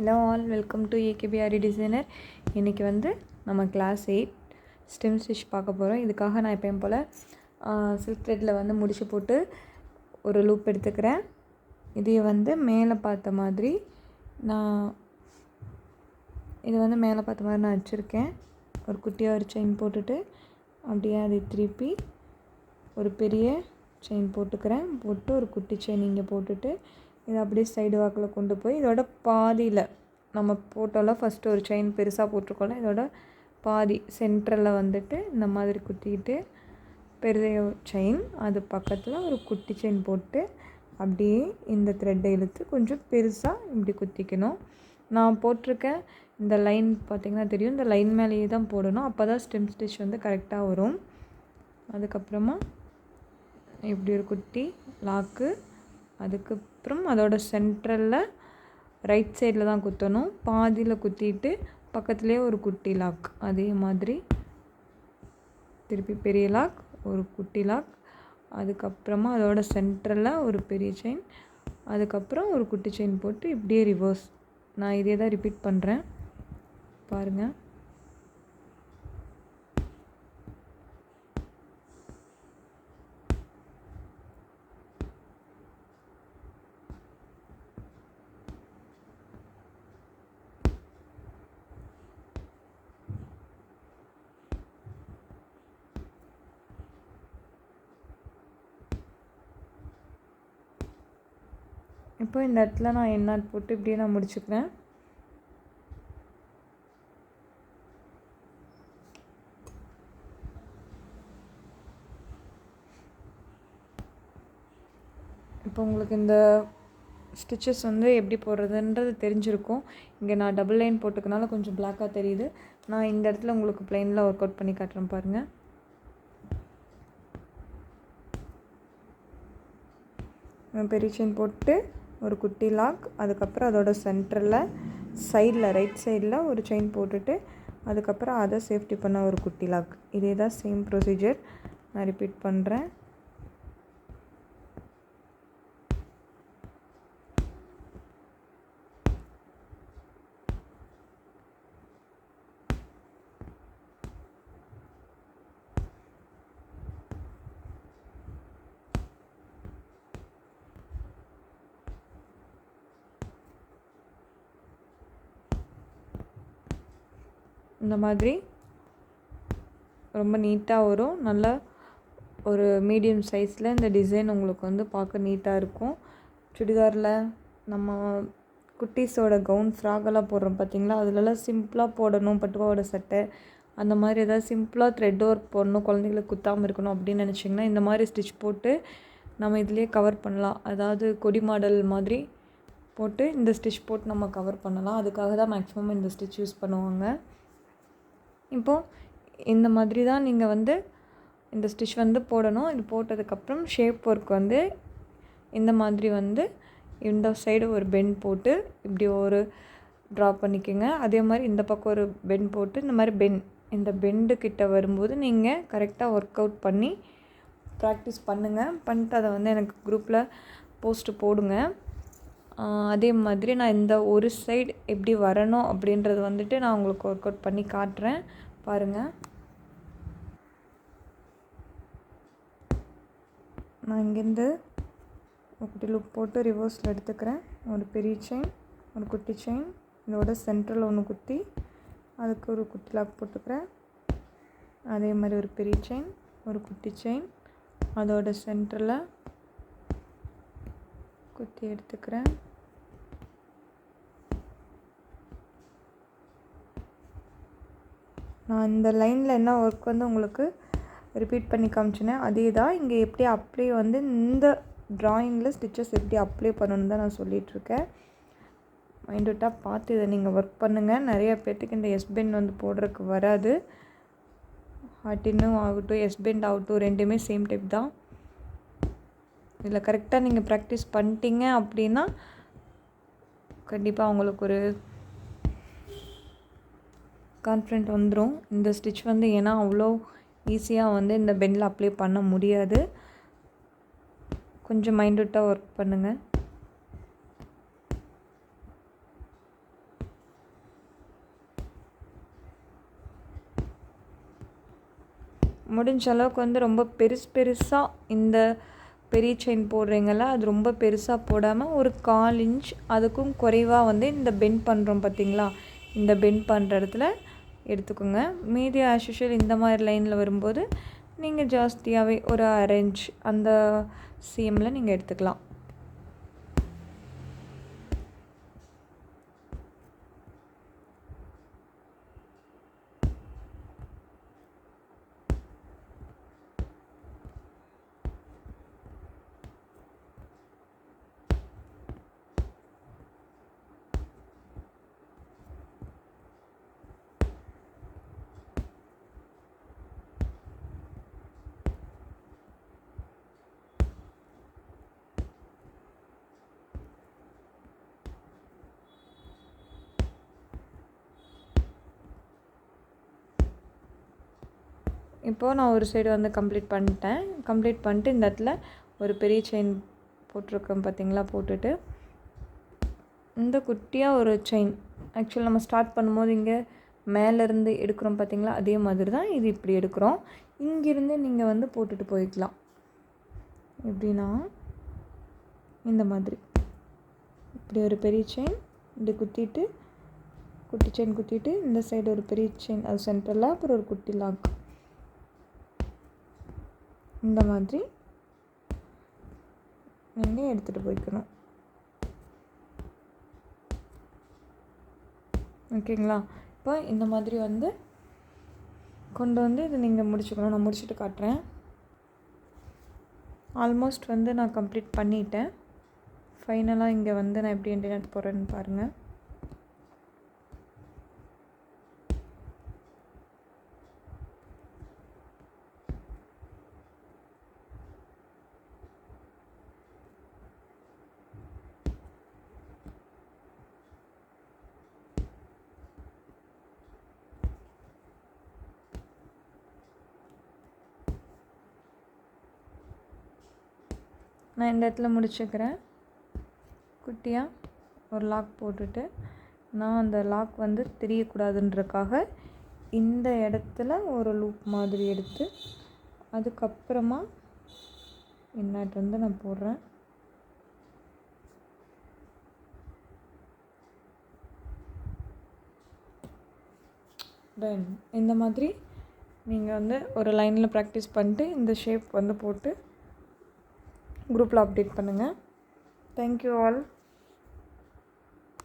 Hello all, welcome to ஏகேபிஆரி designer. இன்றைக்கி வந்து நம்ம கிளாஸ் 8 ஸ்டெம் ஸ்டிச் பார்க்க போகிறோம். இதுக்காக நான் எப்பயும் போல் சில்க் த்ரெட்டில் வந்து முடிச்சு போட்டு ஒரு லூப் எடுத்துக்கிறேன். இதை வந்து மேலே பார்த்த மாதிரி நான் வச்சுருக்கேன். ஒரு குட்டியாக ஒரு செயின் போட்டுட்டு அப்படியே அதை திருப்பி ஒரு பெரிய செயின் போட்டுக்கிறேன். போட்டு ஒரு குட்டி செயின் இங்கே போட்டுட்டு இதை அப்படியே சைடு வாக்கில் கொண்டு போய் இதோட பாதியில் நம்ம போட்டோம்ல ஃபஸ்ட்டு ஒரு செயின் பெருசாக போட்டிருக்கோம்ல, இதோட பாதி சென்டரில் வந்துட்டு இந்த மாதிரி குத்திக்கிட்டு பெரிய செயின் அது பக்கத்தில் ஒரு குட்டி செயின் போட்டு அப்படியே இந்த த்ரெட்டை இழுத்து கொஞ்சம் பெருசாக இப்படி குத்திக்கணும். நான் போட்டிருக்க இந்த லைன் பார்த்திங்கன்னா தெரியும், இந்த லைன் மேலேயே தான் போடணும். அப்போ தான் ஸ்டெம் ஸ்டிச் வந்து கரெக்டாக வரும். அதுக்கப்புறமா இப்படி ஒரு குட்டி லாக்கு, அதுக்கப்புறம் அதோட சென்ட்ரலில் ரைட் சைடில் தான் குத்தணும். பாதியில் குத்திட்டு பக்கத்துலேயே ஒரு குட்டி லாக், அதே மாதிரி திருப்பி பெரிய லாக், ஒரு குட்டி லாக், அதுக்கப்புறமா அதோட சென்டரில் ஒரு பெரிய செயின், அதுக்கப்புறம் ஒரு குட்டி செயின் போட்டு இப்படியே ரிவர்ஸ். நான் இதே தான் ரிப்பீட் பண்ணுறேன், பாருங்கள். இப்போ இந்த இடத்துல நான் என் நாட் போட்டு இப்படியே நான் முடிச்சுக்கிறேன். இப்போ உங்களுக்கு இந்த ஸ்டிச்சஸ் வந்து எப்படி போடுறதுன்றது தெரிஞ்சிருக்கும். இங்கே நான் டபுள் லைன் போட்டுக்கனால கொஞ்சம் பிளாக்காக தெரியுது. நான் இந்த இடத்துல உங்களுக்கு ப்ளைனில் ஒர்க் அவுட் பண்ணி காட்டுறேன் பாருங்கள். பெரிய செயின் போட்டு ஒரு குட்டி லாக், அதுக்கப்புறம் அதோட சென்டரில் சைடில் ரைட் சைடில் ஒரு செயின் போட்டுட்டு அதுக்கப்புறம் அதை சேஃப்டி பண்ண ஒரு குட்டி லாக். இதே தான் சேம் ப்ரொசீஜர் நான் ரிப்பீட் பண்ணுறேன். இந்த மாதிரி ரொம்ப நீட்டாக வரும். நல்ல ஒரு மீடியம் சைஸில் இந்த டிசைன் உங்களுக்கு வந்து பார்க்க நீட்டாக இருக்கும். சுடிதாரில் நம்ம குட்டீஸோட கவுன் ஃப்ராகெல்லாம் போடுறோம் பார்த்திங்களா, அதிலலாம் சிம்பிளாக போடணும், பட்டுவாவோட சட்டை அந்த மாதிரி ஏதாவது சிம்பிளாக த்ரெட் ஒர்க் போடணும், குழந்தைங்களுக்கு குத்தாமல் இருக்கணும் அப்படின்னு நினச்சிங்கன்னா இந்த மாதிரி ஸ்டிச் போட்டு நம்ம இதிலே கவர் பண்ணலாம். அதாவது கொடி மாடல் மாதிரி போட்டு இந்த ஸ்டிச் போட்டு நம்ம கவர் பண்ணலாம். அதுக்காக தான் மேக்ஸிமம் இந்த ஸ்டிச் யூஸ் பண்ணுவாங்க. இப்போது இந்த மாதிரி தான் நீங்கள் வந்து இந்த ஸ்டிச் வந்து போடணும். இது போட்டதுக்கப்புறம் ஷேப் ஒர்க் வந்து இந்த மாதிரி வந்து இந்த சைடு ஒரு பெண்ட் போட்டு இப்படி ஒரு ட்ரா பண்ணிக்கோங்க. அதே மாதிரி இந்த பக்கம் ஒரு பெண்ட் போட்டு இந்த மாதிரி இந்த பெண்டு கிட்ட வரும்போது நீங்கள் கரெக்டாக ஒர்க் அவுட் பண்ணி ப்ராக்டிஸ் பண்ணுங்கள். பண்ணிட்டு அதை வந்து எனக்கு குரூப்பில் போஸ்ட்டு போடுங்க. அதே மாதிரி நான் இந்த ஒரு சைடு எப்படி வரணும் அப்படின்றது வந்துட்டு நான் உங்களுக்கு ஒர்க் அவுட் பண்ணி காட்டுறேன் பாருங்கள். நான் இங்கேருந்து ஒரு குட்டி லூப் போட்டு ரிவர்ஸில் எடுத்துக்கிறேன். ஒரு பெரிய செயின், ஒரு குட்டி செயின், இதோட சென்டரில் ஒன்று குத்தி அதுக்கு ஒரு குட்டி லாக் போட்டுக்கிறேன். அதே மாதிரி ஒரு பெரிய செயின், ஒரு குட்டி செயின், அதோட சென்டரில் குத்தி எடுத்துக்கிறேன். நான் இந்த லைனில் என்ன ஒர்க் வந்து உங்களுக்கு ரிப்பீட் பண்ணி காமிச்சினேன் அதே தான் இங்கே எப்படி அப்ளை வந்து இந்த ட்ராயிங்கில் ஸ்டிச்சஸ் எப்படி அப்ளை பண்ணணுன்னு தான் நான் சொல்லிகிட்ருக்கேன். மைண்ட்விட்டாக பார்த்து இதை நீங்கள் ஒர்க் பண்ணுங்கள். நிறைய பேர்த்துக்கு இந்த எஸ்பெண்ட் வந்து போடுறதுக்கு வராது. ஹாட்டினும் ஆகட்டும், எஸ்பெண்ட் ஆகட்டும், ரெண்டுமே சேம் டைப் தான். இதில் கரெக்டாக நீங்கள் ப்ராக்டிஸ் பண்ணிட்டீங்க அப்படின்னா கண்டிப்பாக உங்களுக்கு ஒரு கான்ஃபிடென்ட் வந்துடும். இந்த ஸ்டிச் வந்து ஏன்னா அவ்வளோ ஈஸியாக வந்து இந்த பெண்டில் அப்ளை பண்ண முடியாது. கொஞ்சம் மைண்ட்விட்டாக ஒர்க் பண்ணுங்கள். முடிஞ்ச அளவுக்கு வந்து ரொம்ப பெருசாக இந்த பெரிய செயின் போடுறீங்கள அது ரொம்ப பெருசாக போடாமல் ஒரு 1/4 இன்ச் அதுக்கும் குறைவாக வந்து இந்த பெண்ட் பண்ணுறோம் பார்த்திங்களா, இந்த பெண்ட் பண்ணுற இடத்துல எடுத்துக்கோங்க. மீதி ஆஸ் யூஷுவல் இந்த மாதிரி லைனில் வரும்போது நீங்கள் ஜாஸ்தியாகவே ஒரு 1/2 இன்ச் அந்த சீமில் நீங்கள் எடுத்துக்கலாம். இப்போது நான் ஒரு சைடு வந்து கம்ப்ளீட் பண்ணிட்டு இந்த இடத்துல ஒரு பெரிய செயின் போட்டிருக்கேன் பார்த்திங்களா, போட்டுட்டு இந்த குட்டியாக ஒரு செயின் ஆக்சுவலி நம்ம ஸ்டார்ட் பண்ணும்போது இங்கே மேலேருந்து எடுக்கிறோம் பார்த்திங்களா, அதே மாதிரி தான் இது இப்படி எடுக்கிறோம். இங்கேருந்து நீங்கள் வந்து போட்டுட்டு போய்க்கலாம். எப்படின்னா இந்த மாதிரி இப்படி ஒரு பெரிய செயின் இப்படி குத்திட்டு குட்டி செயின் குத்திட்டு இந்த சைடு ஒரு பெரிய செயின் அது சென்டரில், அப்புறம் ஒரு குட்டி லாக் இந்த மாதிரி நீங்கள் எடுத்துகிட்டு போய்க்கணும். ஓகேங்களா? இப்போ இந்த மாதிரி வந்து கொண்டு வந்து இது நீங்கள் முடிச்சுக்கணும். நான் முடிச்சுட்டு காட்டுறேன். ஆல்மோஸ்ட் வந்து நான் கம்ப்ளீட் பண்ணிட்டேன். ஃபைனலாக இங்கே வந்து நான் எப்படி எண்டினட் போடுறேன்னு பாருங்கள். நான் இந்த இடத்துல முடிச்சுக்கிறேன். குட்டியாக ஒரு லாக் போட்டுட்டு நான் அந்த லாக் வந்து தெரியக்கூடாதுன்றக்காக இந்த இடத்துல ஒரு லூப் மாதிரி எடுத்து அதுக்கப்புறமா இன்னட் வந்து நான் போடுறேன். தென் இந்த மாதிரி நீங்கள் வந்து ஒரு லைனில் ப்ராக்டிஸ் பண்ணிட்டு இந்த ஷேப் வந்து போட்டு குரூப்பில் அப்டேட் பண்ணுங்கள். Thank you all.